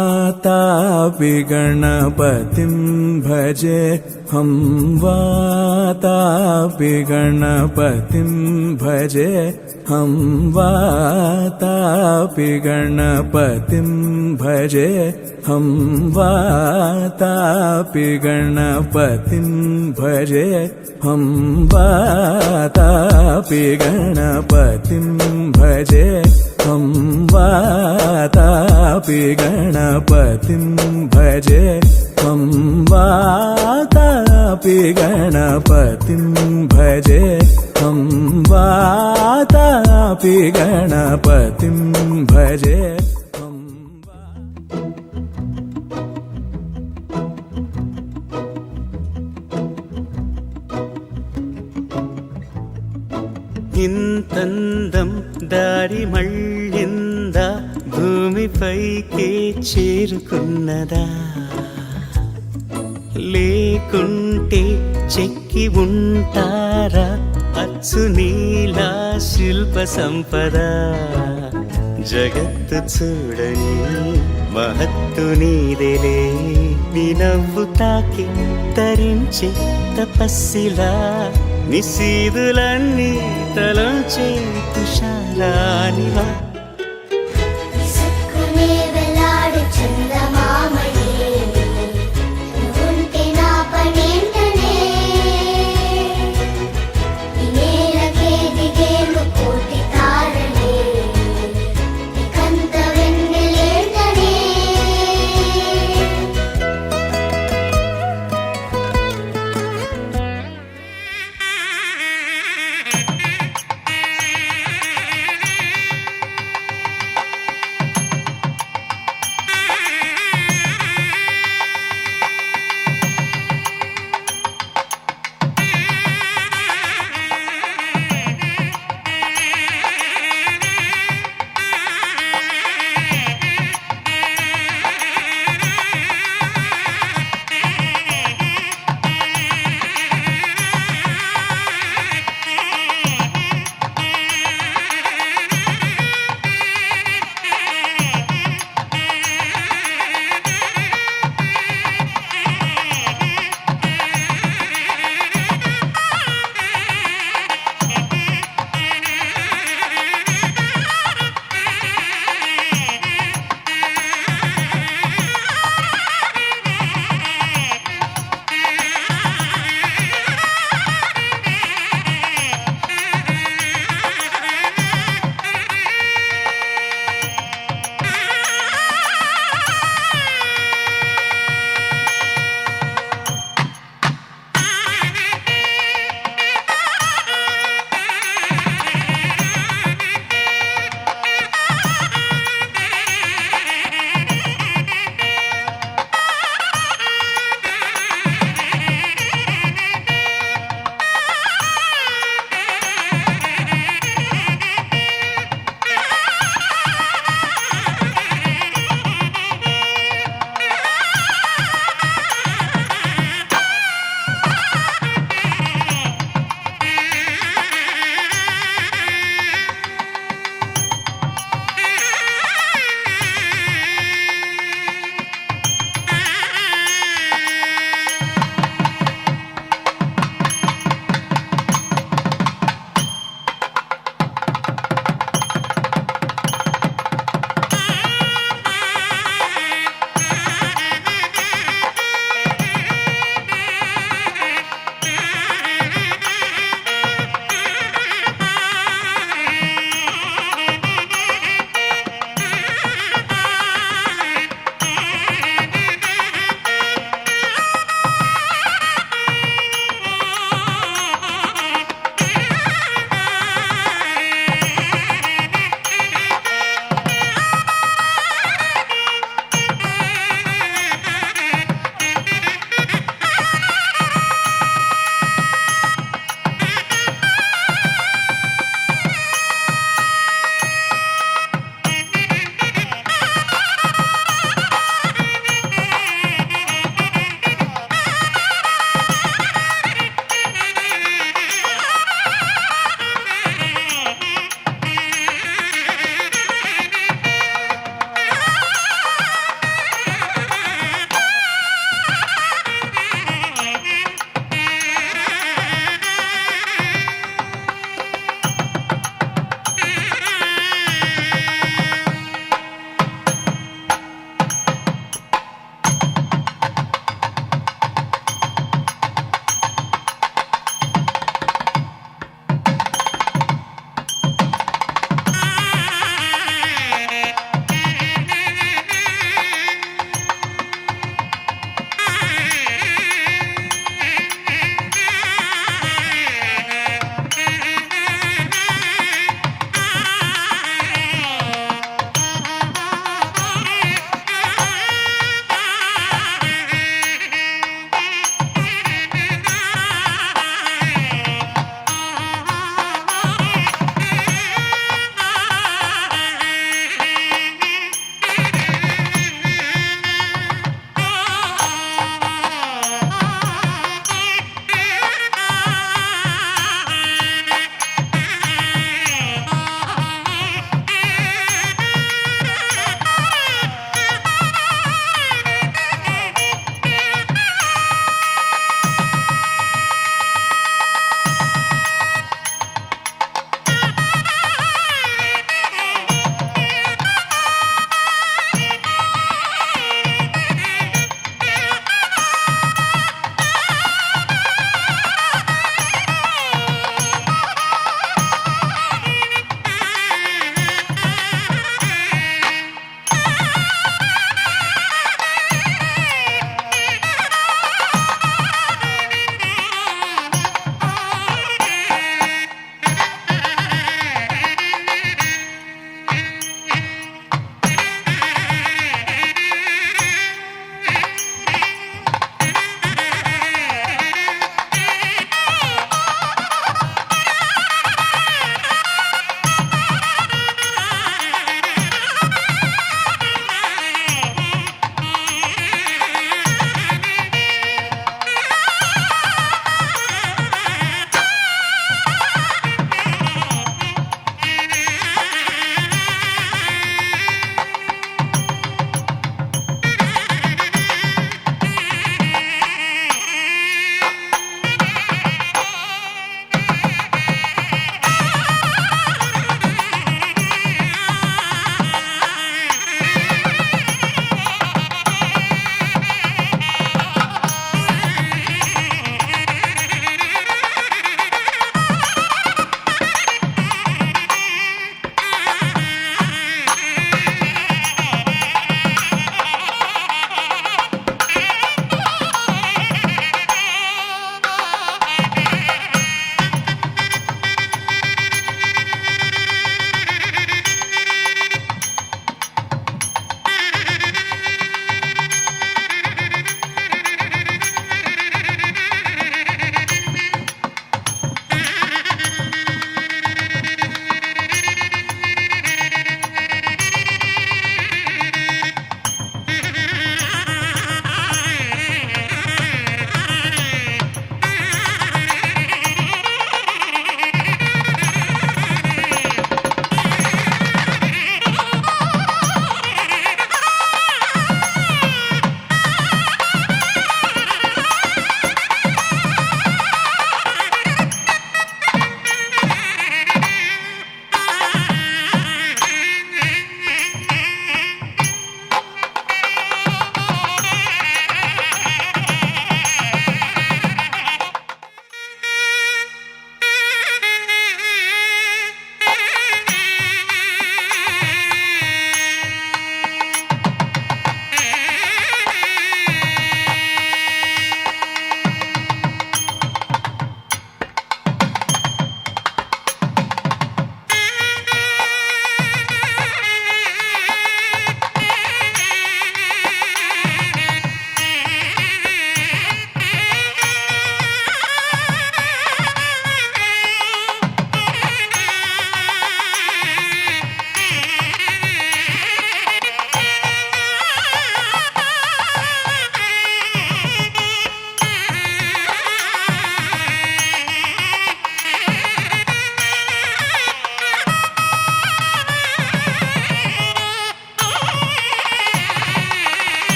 वातापि गणपतिं भजे हम वातापि गणपतिं भजे हम वातापि गणपतिं भजे हम वातापि गणपतिं भजे हम वातापि गणपतिं भजे हम वातापि गणपतिं भजे हम वातापि गणपतिं भजे हम वातापि गणपतिं भजे ఇంతందం దారి మళ్ళిందా భూమిపైకే చేరుకున్నదా లేకుంటే చెక్కి ఉంటారా అచ్చు నీలా శిల్ప సంపద జగత్తు చూడని మహత్తు నీదేలే నీ నవ్వు తాకి తరించే తపస్సిలా నిశీదులన్నీ తలంచే తుషారానివా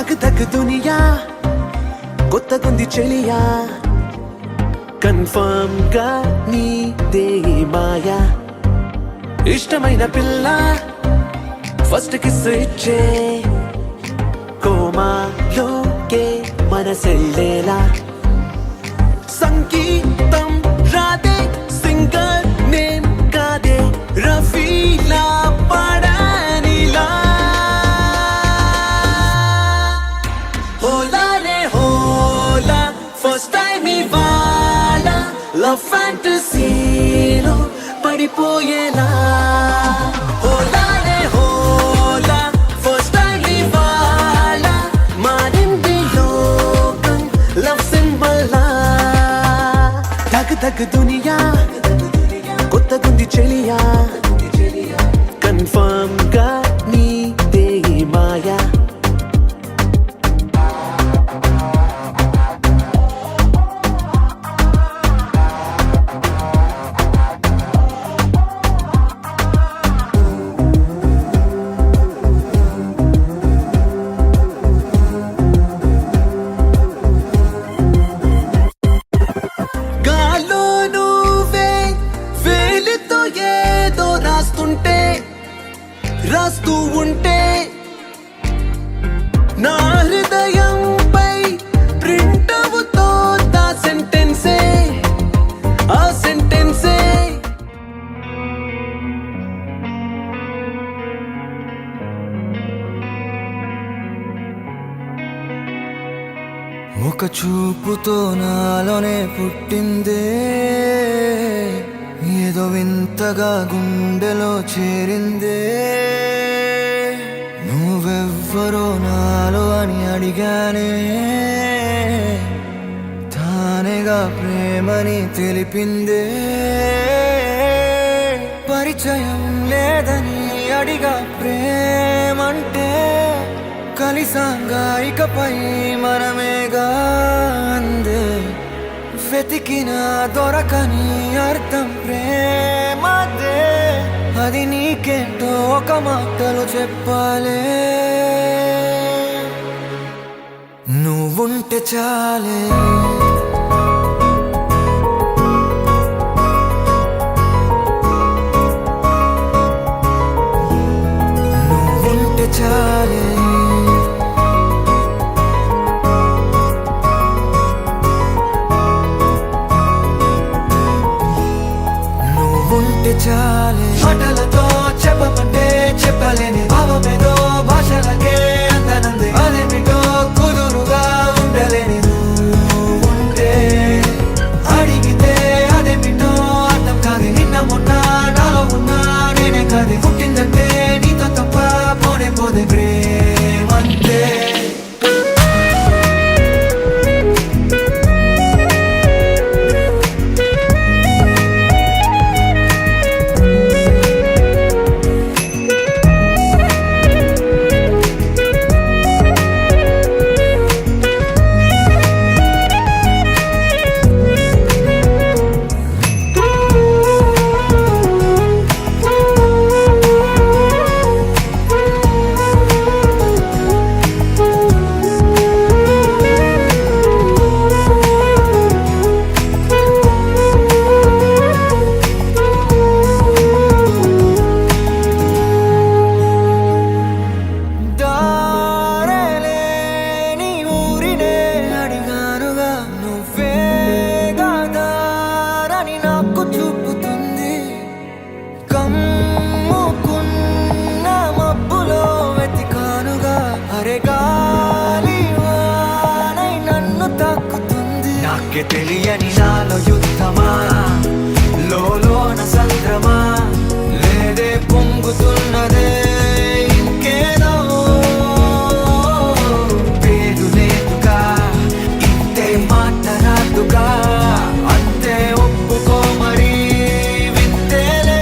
ధక్ ధక్ దునియా కొత్తగుంది చెలియా కన్ఫర్మ్ గా నీదే మాయా ఇష్టమైన పిల్ల ఫస్ట్ కిస్ ఇచ్చే కోమాలోకే మనసెళ్ళేలా సంగీతం రాదే సింగర్ నేమ్ కాదే రఫీలా పడానిలా హోలా రే హోలా ఫస్ట్ టైం ఇవాళ లవ్ ఫ్యాంటసీలో పడిపోయేలా హోలా రే హోలా ఫస్ట్ టైం ఇవాళ మారింది లోకం లవ్ సింబల్ లా ధక్ ధక్ దునియా కొత్తగుంది చెలియా కన్ఫర్మ్ గా నీదే మాయా గాల్లో నువ్వే వేలితో ఏదో రాస్తూ ఉంటే నా హృదయంపై ప్రింట్ అవుతోందా సెంటెన్సే ఆ సెంటెన్సే ఒక చూపుతో నాలోనే పుట్టిందే ఏదో వింతగా గుండెలో చేరిందే నువ్వెవ్వరో నాలో అని అడిగానే తానేగా ప్రేమని తెలిపిందే పరిచయం లేదని అడిగా ప్రేమంటే కలిసాంగా ఇకపై మనమేగా అందే వెతికిన దొరకని అర్థం ప్రేమదే అది నీకేంటో ఒక మాటలో చెప్పాలే నువ్వుంటే చాలే నువ్వుంటే చాలే చాలే మాటలతో చెప్పమంటే చెప్పలేని భావమేదో భాషలకే అందనంది అదేమిటో కుదురుగా ఉండలేని ఉంటే అడిగితే అదేమిటో అర్థం కాదు నిన్న మొన్న నాలో ఉన్నా నేనే కాదు పుట్టిందంటే నీతో తప్ప పోనే పోదే ప్రేమంతే తెలియని నాలో యుద్ధమా లోన సంద్రమా లేదే పొంగుతున్నదే ఇంకేదో పేరు లేదుగా ఇంతే మాట్లాడుగా అంతే ఒప్పుకో మరి వింతేలే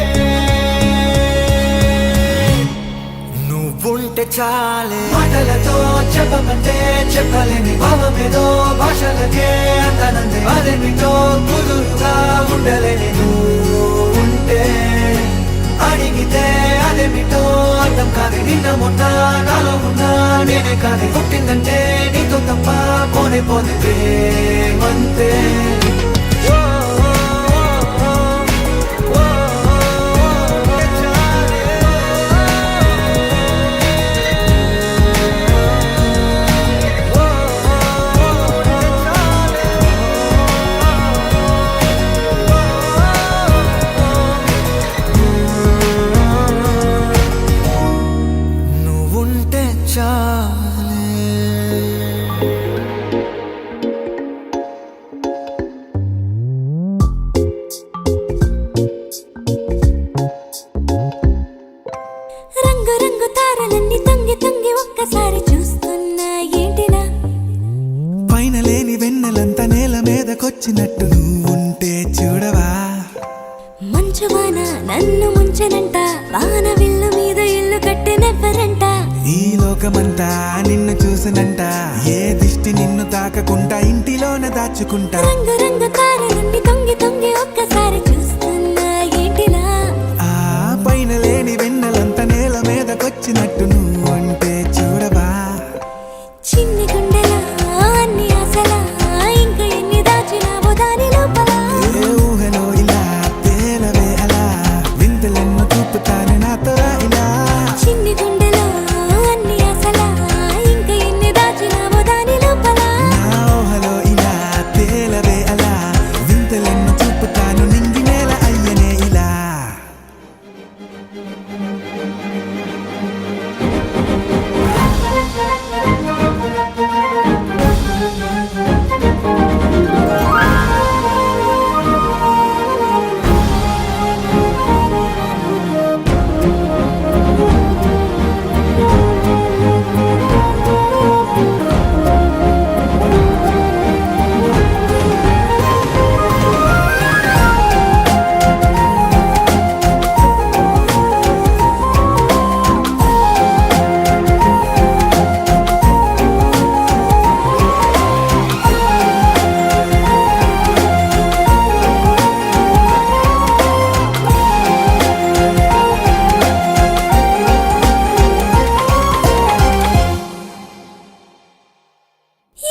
నువ్వుంటే చాలే మాటలతో చెప్పమంటే చెప్పలేని భావమేదో భాషలకే అందనందే అదేమిటో కుదురుగా ఉండలేని ఉంటే అడిగితే అదేమిటో అర్థం కాదు కాదు నిన్న మొన్న నాలో ఉన్నా నేనే కాదు పుట్టిందంటే నీతో తప్ప పోనే పోతే మంతే నువ్వుంటే చాలే రంగు రంగు తారలన్నీ తొంగి తొంగి ఒక్కసారి చూస్తున్నా ఏంటిలా పైన లేని వెన్నెలంతా నేల మీదకొచ్చినట్టు నువ్వుంటే చూడవా మంచువాన నన్ను ముంచెనంట వాన విల్లు మీద ఇల్లు కట్టినెవ్వరంట ఈ లోకమంతా నిన్ను చూసినంట ఏ దిష్టి నిన్ను తాకకుండా ఇంటిలోన దాచుకుంటా రంగు రంగు తారలన్నీ తొంగి తొంగి ఒక్కసారి చూస్తున్నా ఏంటిలా ఆ పైన లేని వెన్నెలంతా నేల మీదకొచ్చినట్టు నువ్వుంటే చూడవా చిన్ని గుండెలా అన్ని ఆశలా ఇంకా ఎన్ని దాచినావో దాని లోపల ఏ ఊహలో ఇలా తేలవే అలా వింతలెన్నో చూపుతాను నాతో రా ఇలా చిన్ని గుండెలో అన్ని ఆశలా ఇంకా ఎన్ని దాచినావో దాని లోపల నా ఊహలో ఇలా తేలవే అలా వింతలెన్నో చూపుతాను నింగి నేల అయ్యనే ఇలా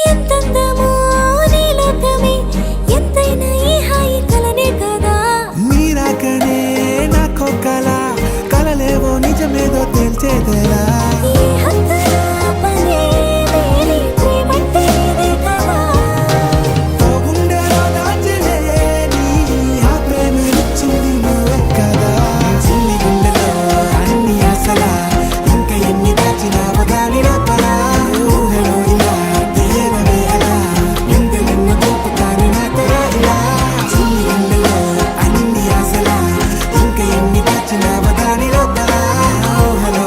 ఎంతందమో నీ లోకమే ఎంతైనా ఈ హాయి కలనే కదా మీరాకనే నాకో కల కలలేవో నిజమేదో తేల్చేదేలా ఈ హద్దుల పనే లేని ప్రేమంటే ఇదే కదా ఓ గుండెలో దాచలేని ఆ ప్రేమనిచ్చింది నువ్వే కదా చిన్ని గుండెలో అన్ని ఆశలా ఇంకా ఎన్ని దాచినావో దాని లోపల ఊహలో ఇలా తేలవే అలా వింతలెన్నో చూపుతాను నాతో రా ఇలా చిన్ని గుండెలో అన్ని ఆశలా ఇంకా ఎన్ని దాచినావో దాని లోపల ఊహలో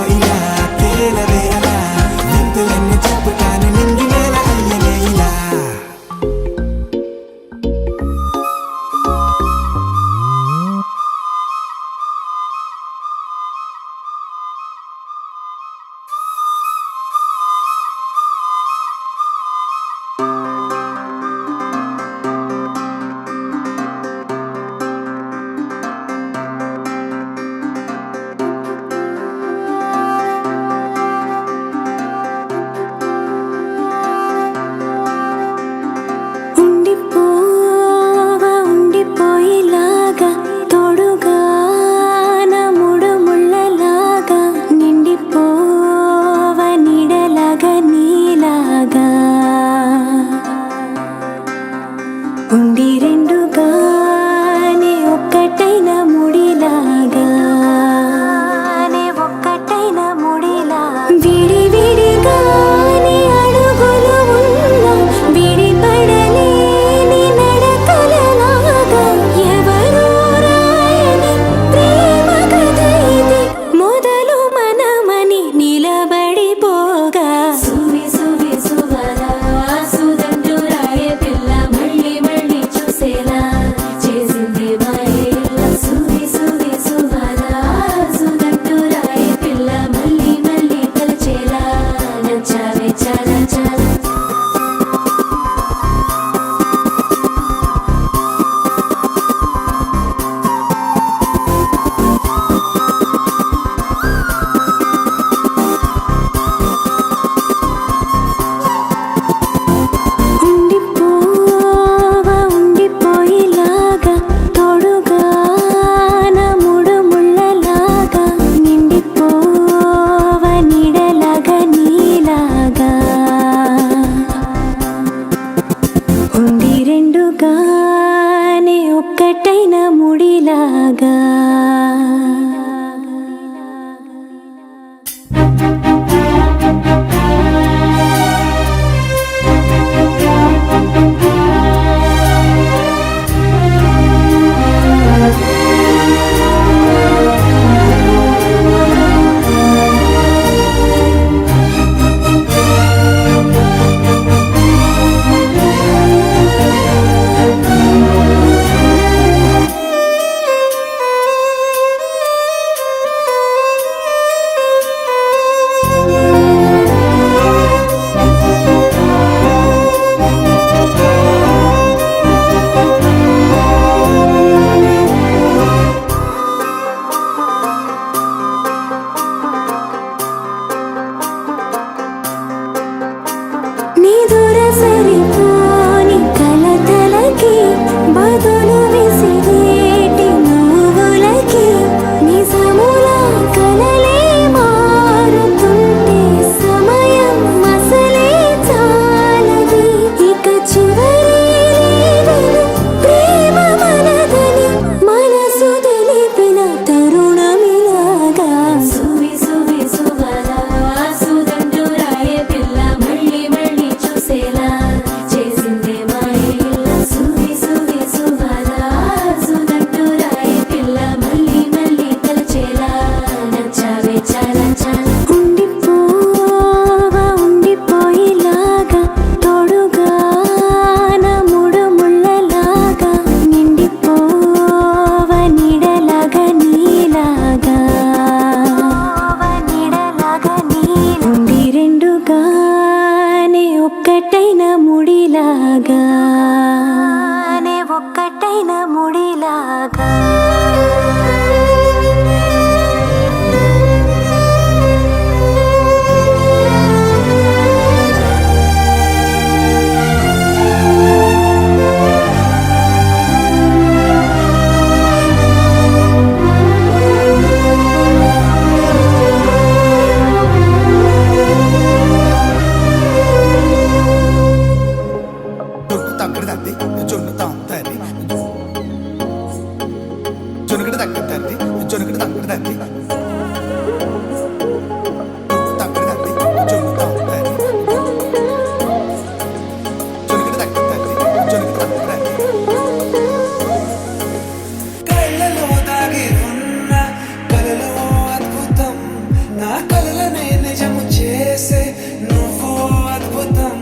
కలలనే నిజము చేసే నువ్వు అద్భుతం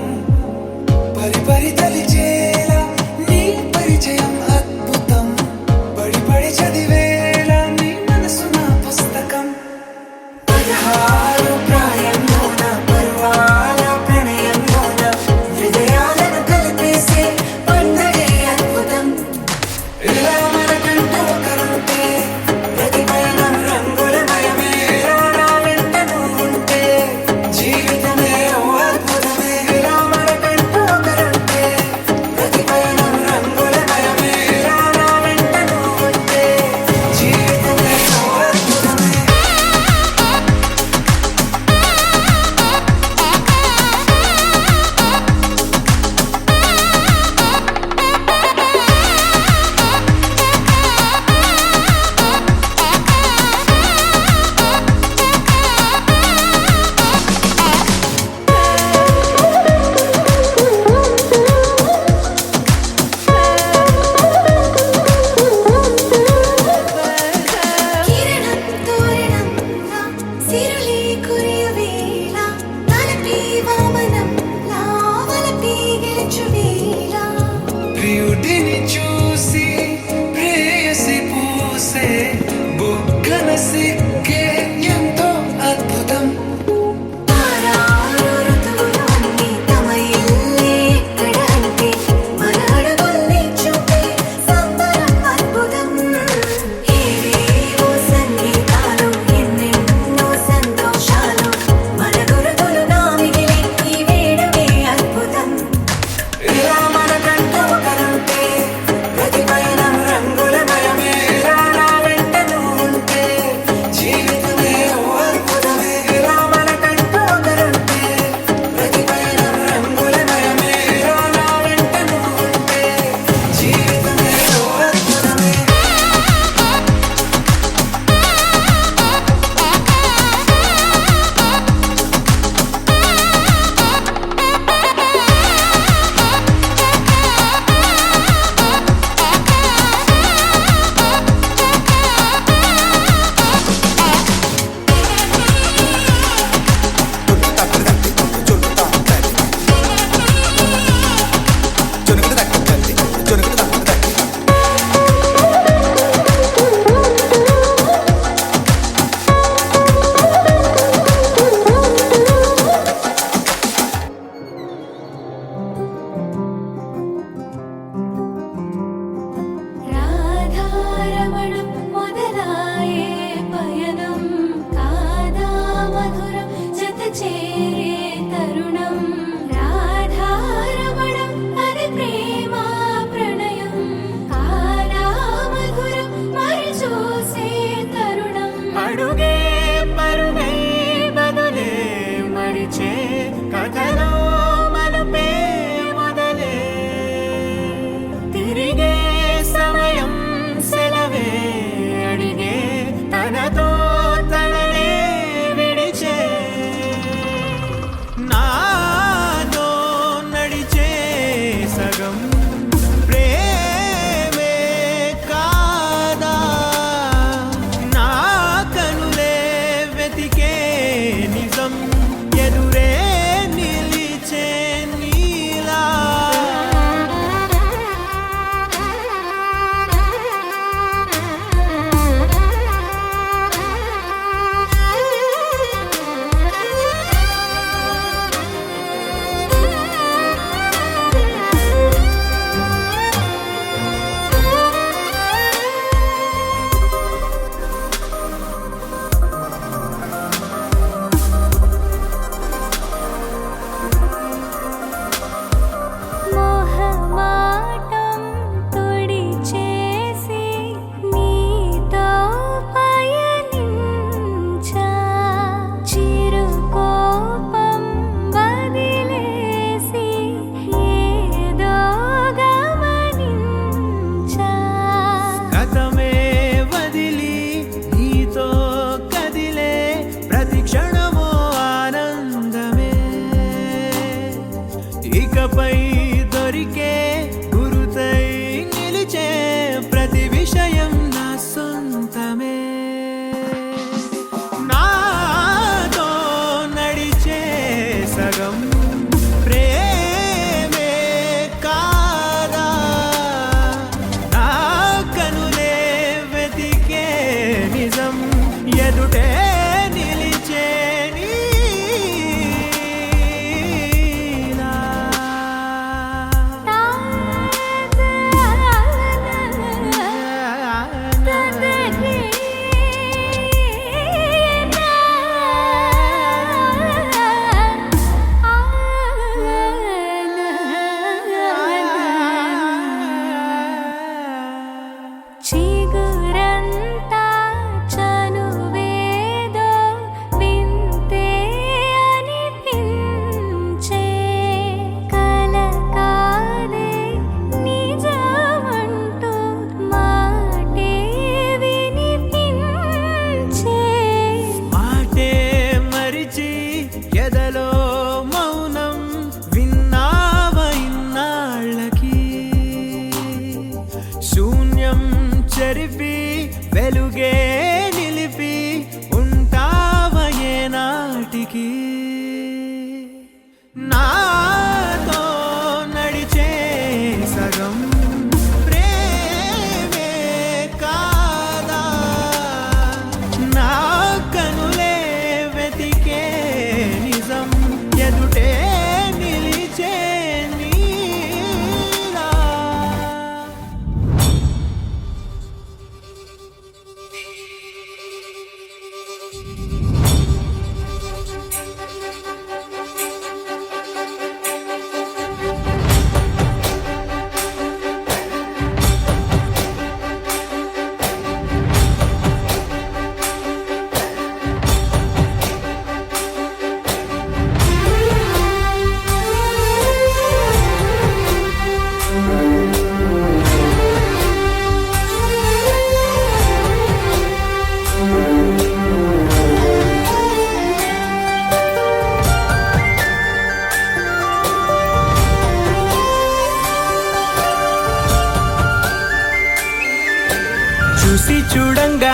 పరి పరి తలిచేలా నీ పరిచయం అద్భుతం పడి పడి చదివేలా నీ మనసు నా పుస్తకం 16 ప్రాయంలోన పర్వాల ప్రణయంలోన హృదయాలను కలిపేసే పండగే అద్భుతం ఇలా మనకంటూ ఒకరుంటే ప్రతి పయనం రంగులమయమే ఇలా నా వెంట నువ్వుంటే జీవితమే ఓ అద్భుతమే ఇలా మనకంటూ ఒకరుంటే ప్రతి పయనం రంగులమయమే ఇలా నా వెంట నువ్వుంటే జీవితమే ఓ అద్భుతమే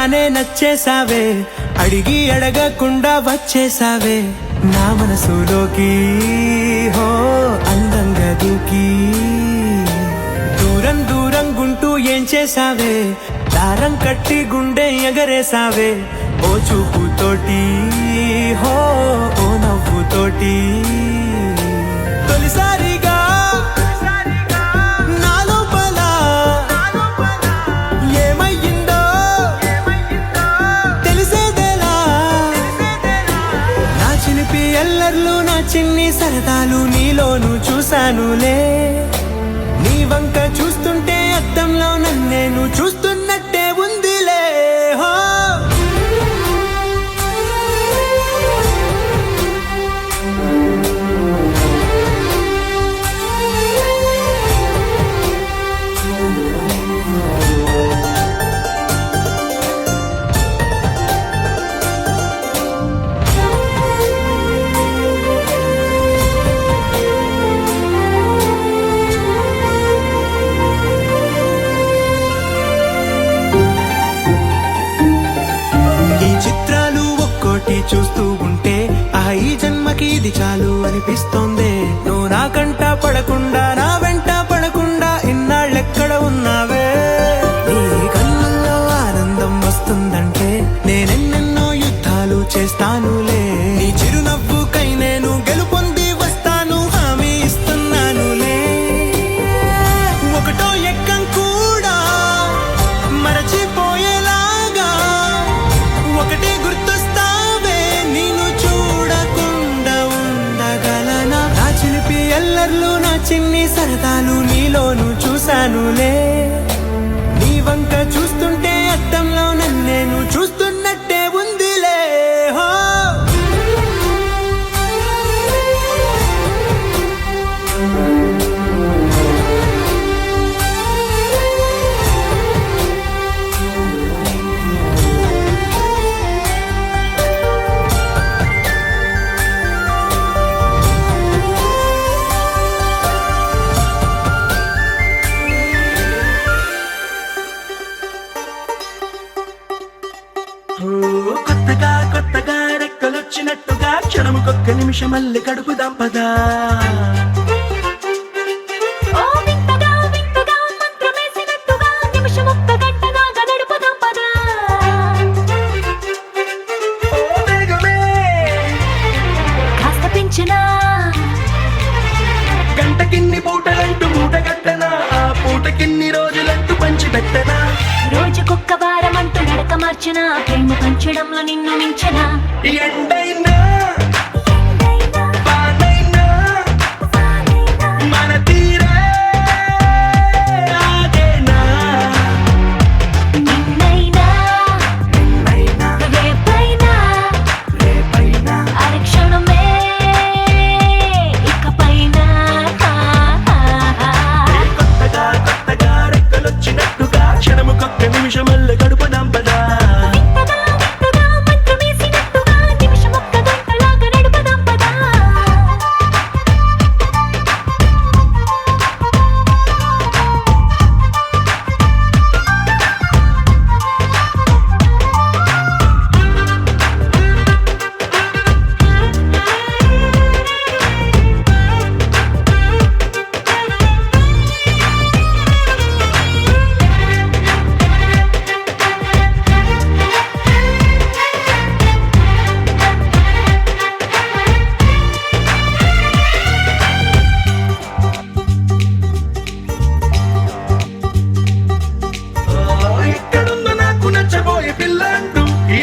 చూడగానే నచ్చేసావే, అడిగి అడగకుండా వచ్చేసావే నా మనసులోకి. హో అందంగా దూకి దూరం దూరం గుంటూ ఏం చేసావే, దారం కట్టి గుండె ఎగరేసావే ఓ చూపుతోటి. హో ఓ నవ్వుతోటి తొలిసారిగా నా లోపల ఏమయ్యిందో తెలిసేదేలా. నా చిలిపి ఎల్లర్లు నా చిన్ని సరదాలు నీలోను చూశానులే. నీ వంక చూస్తుంటే అద్దంలో నన్నేను చూస్తున్నట్టే ఉందిలే. హో చూస్తూ ఉంటే ఈ జన్మకి ఇది చాలు అనిపిస్తోంది. నువ్వు నా కంట పడకుండా నా వెంట పడకుండా ఇన్నాళ్ళెక్కడ ఉన్నావే. నీ కళ్ళల్లో ఆనందం వస్తుందంటే నేనెన్నెన్నో యుద్ధాలు చేస్తానులే. నీ చిరునవ్వుకై నేను గెలుపొంది వస్తాను హామీ ఇస్తున్నానులే. ఒకటో ఎక్కం కూడా మరచిపోయేలాగా ఒకటే గుర్తొస్తా ఎల్లర్లు నా చిన్ని సరదాలు నీలోను చూశానులే. నీ వంక చూస్తుంటే అద్దంలో నన్నేను చూస్తున్నట్టే ఉందిలే. హో కొత్తగా కొత్తగా రెక్కలొచ్చినట్టుగా క్షణముకొక్క నిమిషం మళ్ళీ గడుపుదాం పదా. గంటకిన్ని పూటలంటూ మూట కట్టనా, ఆ పూటకిన్ని రోజులంటూ పంచి పెట్టనా. రోజుకొక్క వారం అంటూ నడక మార్చనా, ప్రేమ పంచడంలో నిన్ను మించనా. ఎండైనా వానైనా మన తీరే ఆగేనా. నిన్నైనా రేపైనా అరక్షణమే ఇకపైన. కొత్తగా కొత్తగా రెక్కలొచ్చినట్టుగా క్షణముకొక్క నిమిషం మళ్ళీ గడుపుదాం పదా.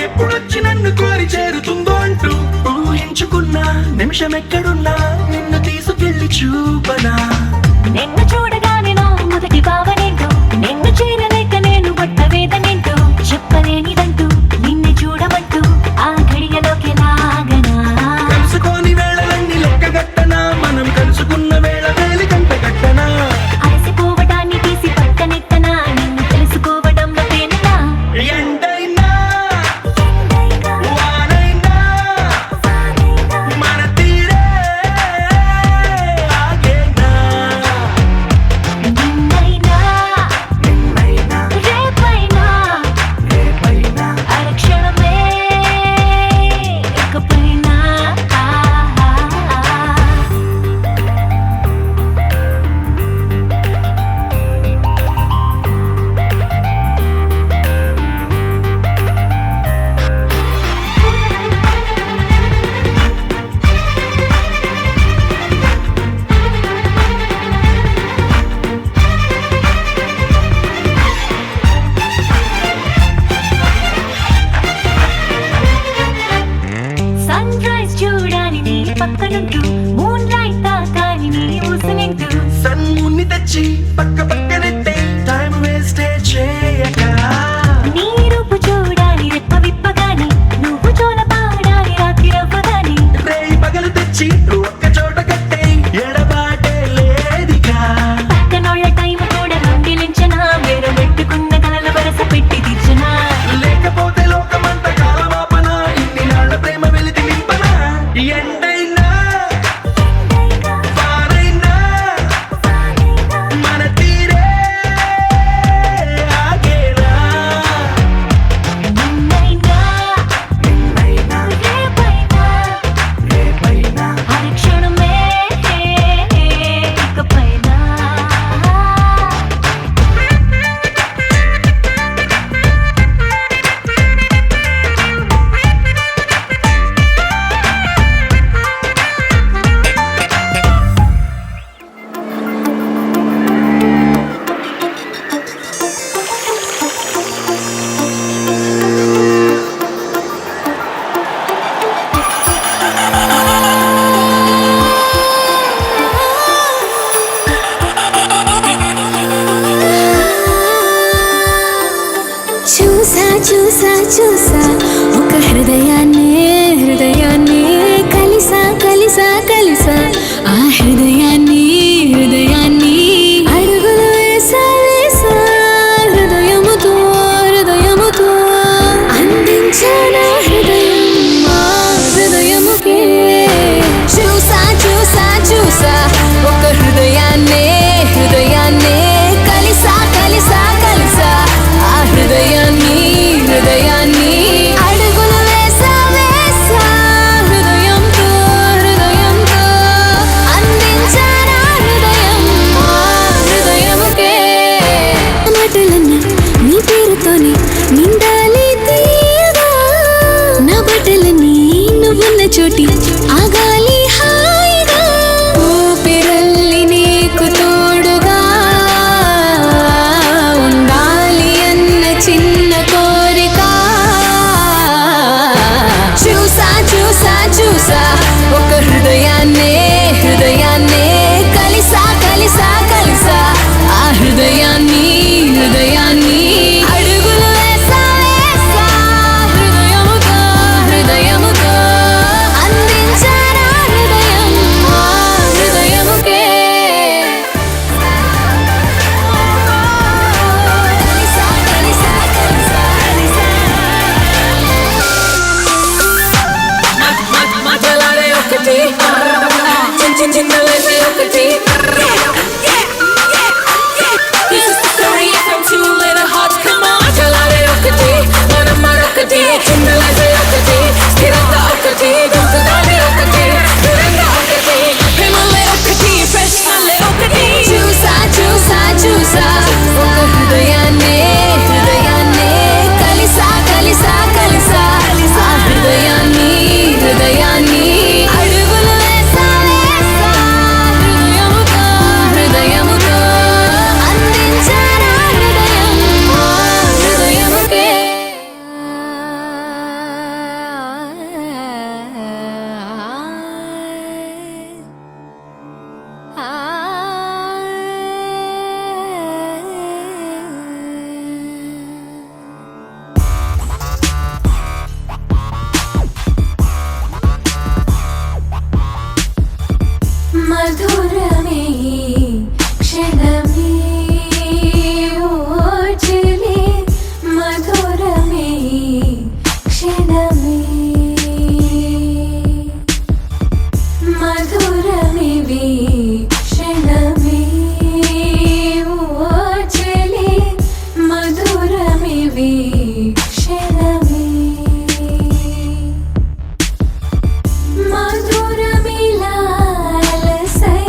ఎప్పుడొచ్చి నన్ను కోరి చేరుతుందో అంటూ ఊహించుకున్నా నిమిషం ఎక్కడున్నా నిన్ను తీసుకెళ్లి చూపనా. నిన్ను చూడగానే నా మొదటి భావనేంటో, నిన్ను చేరలేక నేను పడ్డ వేదనేంటో చెప్పలేనిదంటూ నిన్ను చూడమంటూ ఆ ఘడియలోకి లాగనా. కలుసుకోని వేళలన్నీ లెక్క గట్టనా, మనం కలుసుకున్న వేళ వేలి కంట గట్టనా. అలసిపోవడాన్ని తీసి పక్కనెట్టనా, నిన్ను తెలుసుకోవడంలో తేనెనా. ఎండైనా వానైనా మన తీరే ఆగేనా. పక్కనుంటూ మూన్ లైట్ తాకాలి నీ ఊసనింటూ సన్ముని తెచ్చి పక్క పక్కనెట్టే టైం వేస్ట్ చేయక నీ రూపు చూడాలి రెప్ప విప్పగాని నువ్వు చోల పాడాలి రాత్రి రవ్వగాని రేయి పగలు తెచ్చి ఒక్క చోట కట్టే ఎడబాటే లేదిగా పక్కనోళ్ళ టైం కూడా రంగిలించనా వేరే పెట్టుకున్న కలల వరస పెట్టి తీర్చనా లేకపోతే లోకమంత కాలమాపన ఇన్ని నాళ్ళ ప్రేమ వెలితి నింపన ఎండైనా వారైనా మన తీరే ఆగేనా నిన్నైనా రేపైనా హరిక్షణమే ఇకపైనా చూసా చూసా చూసా ఒక హృదయాన్ని కలిసా కలిసా కలిసా ఆ హృదయాన్ని అడుగులు వేసా వేసా హృదయముతో అందించానా హృదయం మా హృదయముకే చూసా చూసా చూసా ఒక హృదయాన్ని కలిసా కలిసా కలిసా ఆ హృదయాన్ని అడుగులు వేసా వేసా హృదయంతో అందించానా హృదయం మా హృదయముకే మాటలన్నీ నీ పేరుతోని నిండాలి తీయగా నా బట్టలన్నీ నువ్వున్న చోటి ఆగాలి హాయిగా ఊపిరల్లి నీకు తోడుగా ఉండాలి అన్న చిన్న కోరిక చూసా చూసా చూసా ఒక హృదయాన్ని కలిసా కలిసా కలిసా ఆ హృదయాన్ని అడుగులు వేసా వేసా హృదయముతో అందించానా హృదయం మా హృదయముకే కలిసా కలిసా మాటలాడే ఒకటి చిన్నలేసే ఒకటి This is the story from two little hearts, come on. మాటలాడే ఒకటి మనం మరొకటి చిన్నలేసే ఒకటి స్థిరంగా ఒకటి గుంపుగానే ఒకటి దూరంగా ఒకటి ప్రేమలే ఒకటి ప్రశ్నలే ఒకటి చూసా చూసా చూసా ఒక హృదయాన్ని కలిసా కలిసా కలిసా ఆ హృదయాన్ని అడుగులు వేసా వేసా హృదయముతో అందించానా హృదయం మా హృదయముకే మధురమే క్షణమే ఓచలే మధురమే క్షణమే మధురమే క్షణమే ఓచలే మధురమే క్షణమే మధురమిలాలసై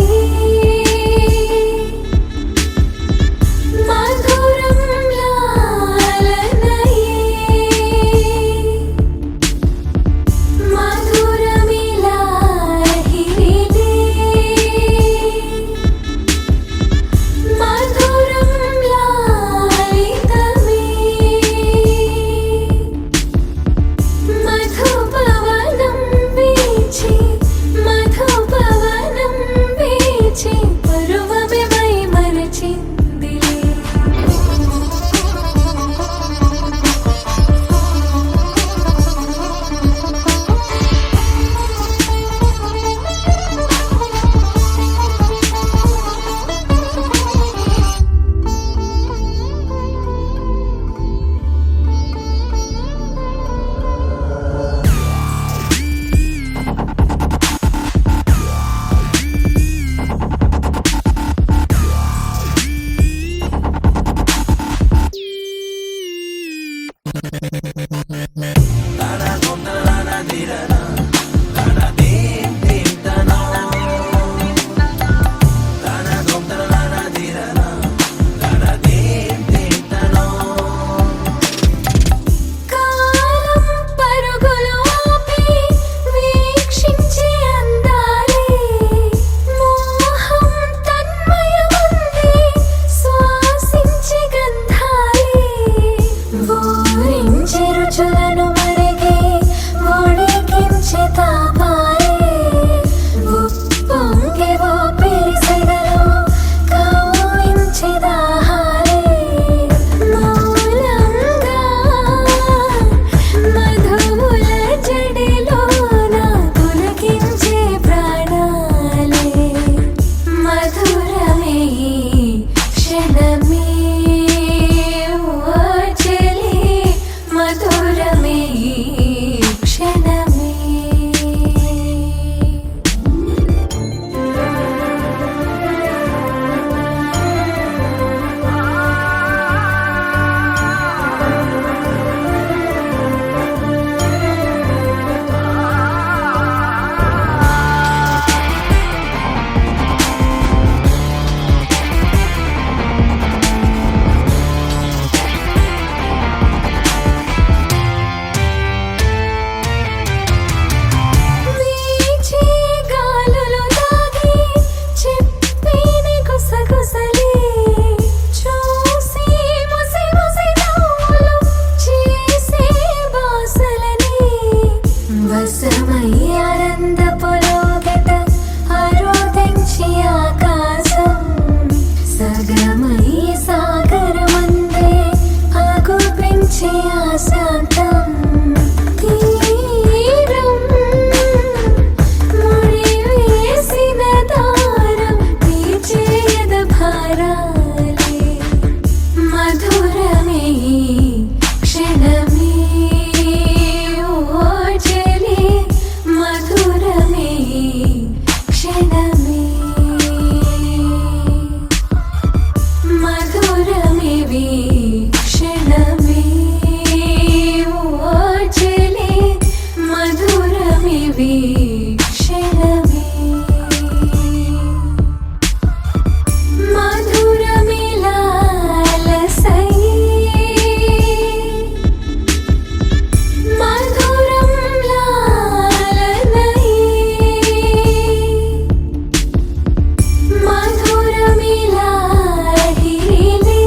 అందపులోగట ఆరోదించి ఆకాశం సగమై సాగరమందే ఆగుపించి ఆశాంతం తీరం ముడివేసిన దారం తీర్చేయద భారాలే మధురమే క్షణమే ఓ చెలి మధురమే క్షణమే మధురమే క్షణమే ఓ చెలి మధురమే క్షణమే మధురమిలాలసై మధురం లాలనై మధురమిలాహిరిలే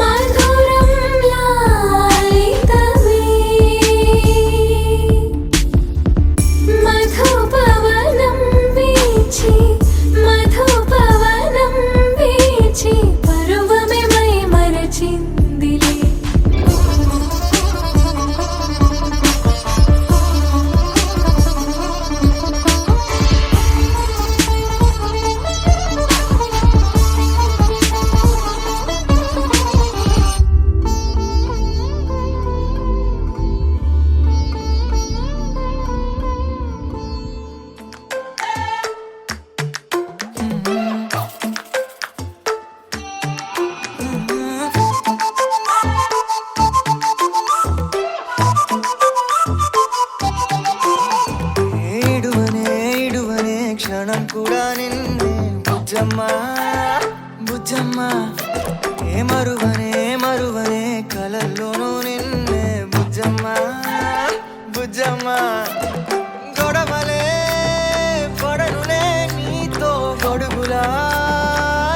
మధురం లాలితమే మధుపవనం వీచి మధుపవనం వీచి పరువమే మై మరచిందిలే ఇడువనే క్షణం కూడా నిన్నే బుజ్జమ్మా బుజ్జమ్మా ఏ మరువనే కలల్లోనూ నిన్నే బుజ్జమ్మా బుజ్జమ్మా గొడవలే పడనులే నీతో గొడుగులా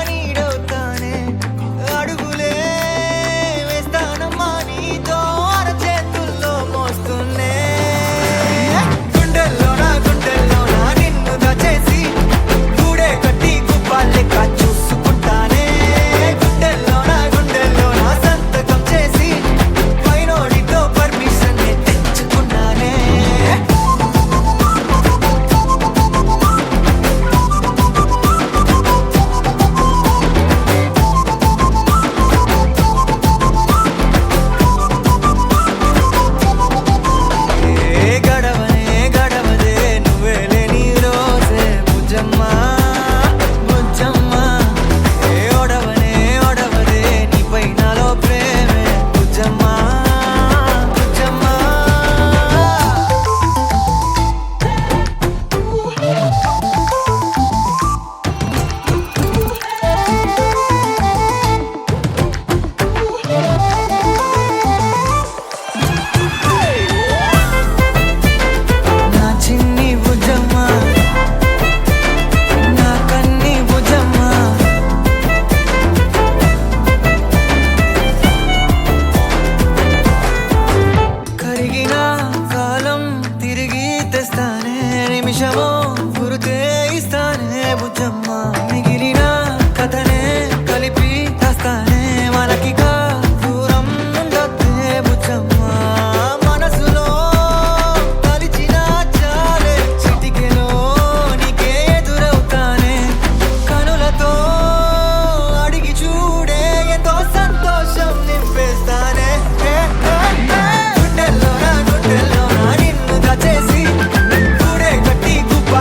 నీడవుతానే అడుగులే వేస్తానమ్మా నీతో అరచేతుల్లో మోస్తున్నే గుండెల్లోనా నిన్ను దాచేసి గూడే కట్టి గుప్పాలెక్క చూసుకుంటానే గుండెల్లోనా సంతకం చేసి పైనోడితో పర్మిషన్ తెచ్చుకున్నానే గడవదే నువ్వే లేని రోజే బుజ్జమ్మా బుజ్జమ్మా ఏ ఒడవదే నీపై నాలో ప్రేమే బుజ్జమ్మా బుజ్జమ్మా నా చిన్ని బుజ్జమ్మా నా కన్ని బుజ్జమ్మా కరిగిన కాలం తిరిగి తెస్తానే నిమిషమో గురుతే ఇస్తానే బుజ్జమ్మా మిగిలిన కథనే కలిపి తెస్తానే మనకిగా దూరం ఉండొద్దే బుజ్జమ్మా మనసులో తలిచిన చాలే చిటికెలో నీకే ఎదురవుతానే కనులతో అడిగి చూడే ఎంతో సంతోషం నింపేస్తానే గుండెల్లోనా నిన్ను దాచేసి గూడే కట్టి గుప్ప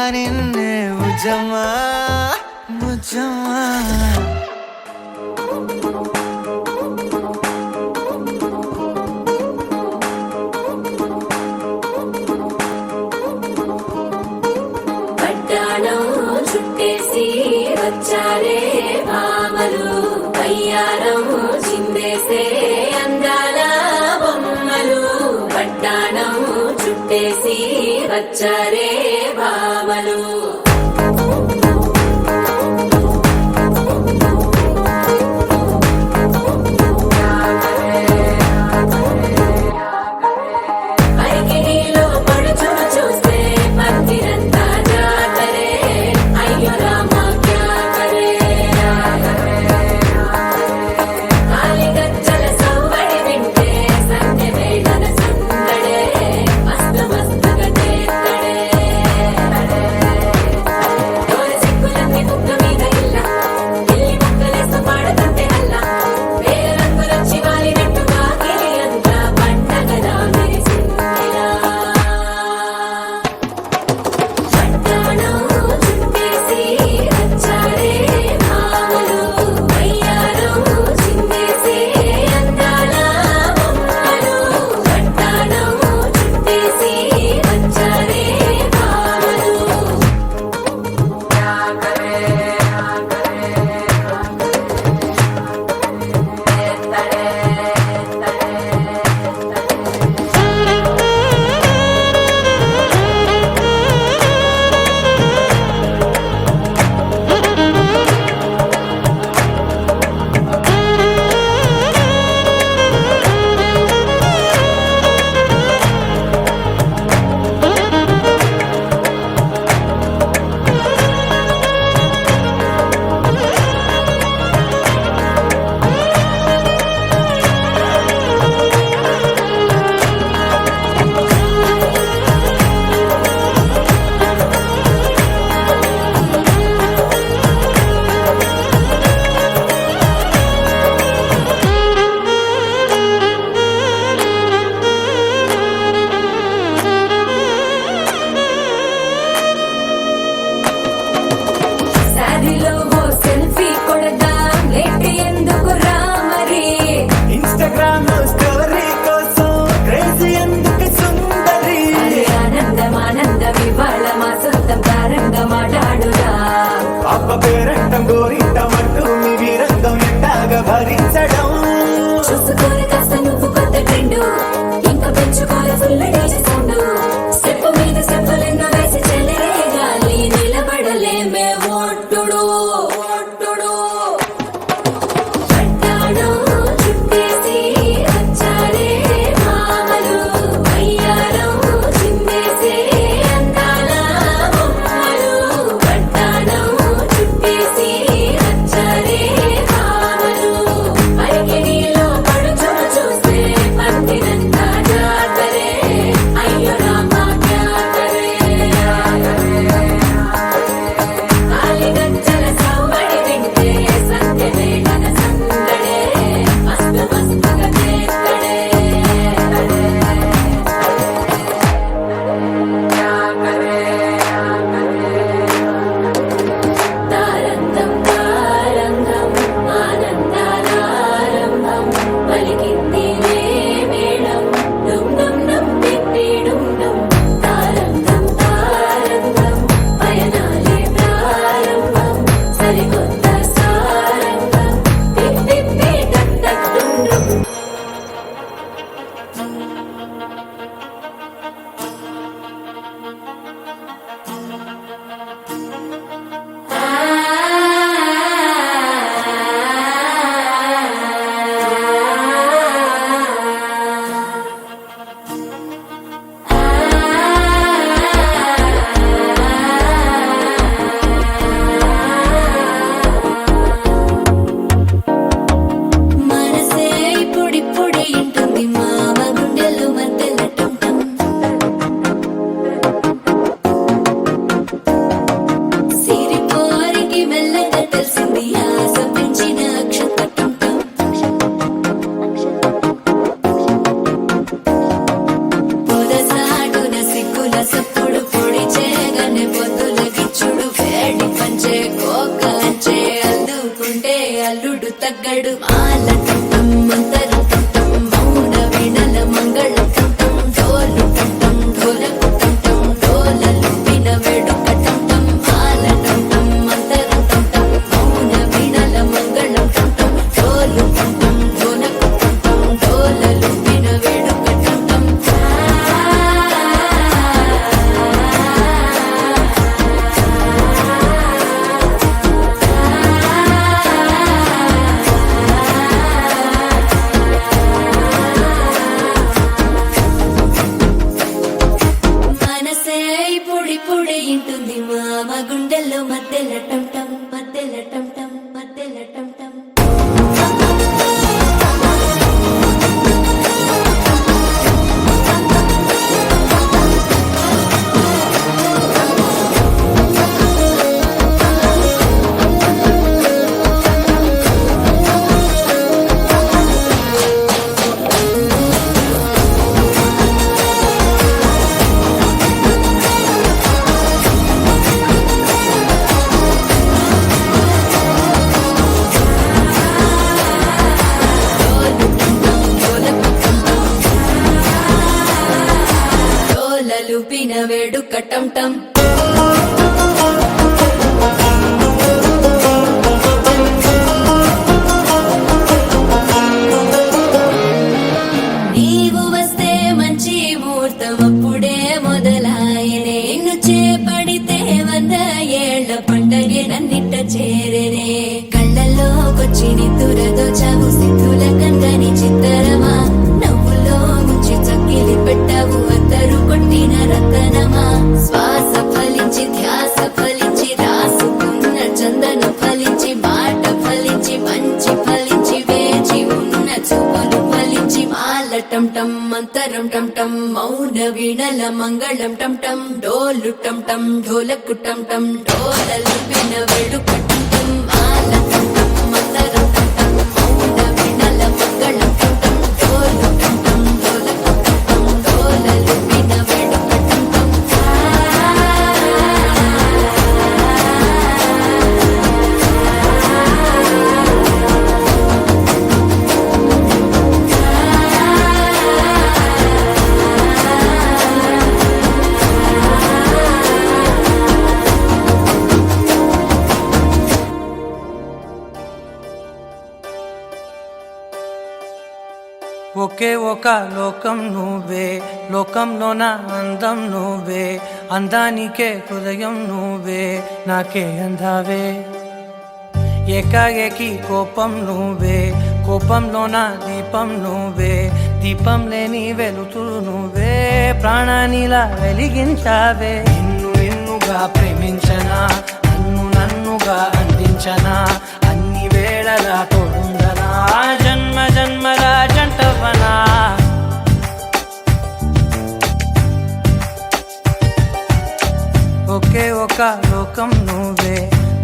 నిన్నే బుజ్జమ్మా బుజ్జమ్మా పట్టాణం చుట్టేసి వచ్చారే భామలు కయ్యారం చిందేసే అందాల బొమ్మలు పట్టాణం చుట్టేసి వచ్చారే భామలు అరికిలో పడుచును చూస్తే పందిరంతా జాతరే అయ్యో రామా క్యా కరే కాలిగజ్జల సవ్వడి వింటే సంధ్య వేళన సందడే మస్తు మస్తుగా చేస్తడే తోల సిక్కులన్నీ బుగ్గ మీద ఇల్ల పిల్లి ముక్కలేస్తూ పాడుతుంటే అల్ల వేల రంగులొచ్చి వాలినట్టుగా గిలి అంతా పండగలా మెరిసిందిలా పట్టాణం చుట్టేసి వచ్చారే భామలు వయ్యారం చిందేసే అందాల బొమ్మలు పట్టాణం చుట్టేసి వచ్చారే భామలు సారిలో ఓ సెల్ఫీ కొడదాం లేట్ ఎందుకు రామరి ఇన్స్టాగ్రామ్ స్టోరీ కోసం క్రేజీ ఎందుకు సుందరి అరే ఆనందం ఆనందం ఇవాళ మా సొంతం తారంగా మాట్లాడురా అప్ప పేరంటం గోరింటమంటూ మీ వీరంగం ఎండాగా భరించడం చూసుకోలే కాస్త నువ్వు కొత్త ట్రెండ్ ఇంకా పెంచుకోలే ఫుల్ డేజ్ సౌండ్ స్టెప్ మీద స్టెప్పులెన్నో వేసి చెల్లరే గాలి నిలబడలేమే ఒట్టుడు ఒట్టుడు పట్టాణం చుట్టేసి వచ్చారే భామలు వయ్యారం చిందేసే అందాల బొమ్మలు పట్టాణం చుట్టేసి వచ్చారే భామలు తగ్గడు మాల టం మంతరం టం మౌన వీణల మంగళం టం డోలు టం ఢోలకు టం డోలలు విన వేడుక టం మాల టం మంతరం టం మౌన వీణల మంగళం టం డోలు టం ఢోలకు టం డోలలు విన వేడుక టం మనసే పొడి పొడి ఇంటుంది మామ గుండెల్లో మధ్యల టం టం మధ్యల టం టం మధ్యల టం టం డోలలు పిన వేడుక టం టం నీవు వస్తే మంచి ముహూర్తం అప్పుడే మొదలాయనే నిన్ను చేపడితే 100 ఏళ్ల పండగే నన్నిట్ట చేరనే కళ్ళల్లోకొచ్చి నిద్దురదో చావు సిద్ధుల కందని చిత్తరమా నవ్వులో ముంచి చక్కిలి పెట్టావు అద్దరు కొట్టిన రతనమా శ్వాస ఫలించి ధ్యాస ఫలించి రాసుకున్న చందన ఫలించి మాట ఫలించి మంచి ఫలించి వేచి ఉన్న చూపులు ఫలించి మాల టం టం మంతరం టం టం మౌన వీణల మంగళం టం టం డోలు టం టం ఢోలకు టం టం డోలలు విన వేడుక టం టం మాల టం టం మంతరం టం టం మౌన వీణల మంగళం టం టం డోలు టం టం ఢోలకు టం టం డోలలు విన వేడుక టం టం ఒకే ఒక లోకం నువ్వే లోకంలోన అందం నువ్వే అందానికే హృదయం నువ్వే నాకే అందావే ఏకాఏకి కోపం నువ్వే కోపంలోన దీపం నువ్వే దీపం లేని వెలుతురు నువ్వే ప్రాణానిలా వెలిగించావే నిన్నుగా ప్రేమించనా నన్నుగా అందించనా అన్ని వేళలా తోడుండనా జన్మ జన్మల జంటవనా ఒకే ఒక లోకం నువ్వే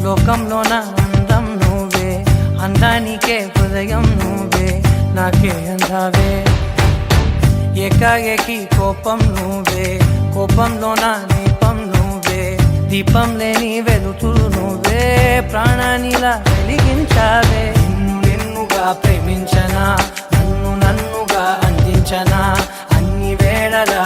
లోకంలోన అందం నువ్వే అందానికే హృదయం నువ్వే నాకే అందావే ఏకాఏకి కోపం నువ్వే కోపంలోన దీపం నువ్వే దీపం లేని వెలుతురు నువ్వే ప్రాణానిలా వెలిగించావే నిన్నుగా ప్రేమించనా నన్నుగా అందించనా అన్ని వేళలా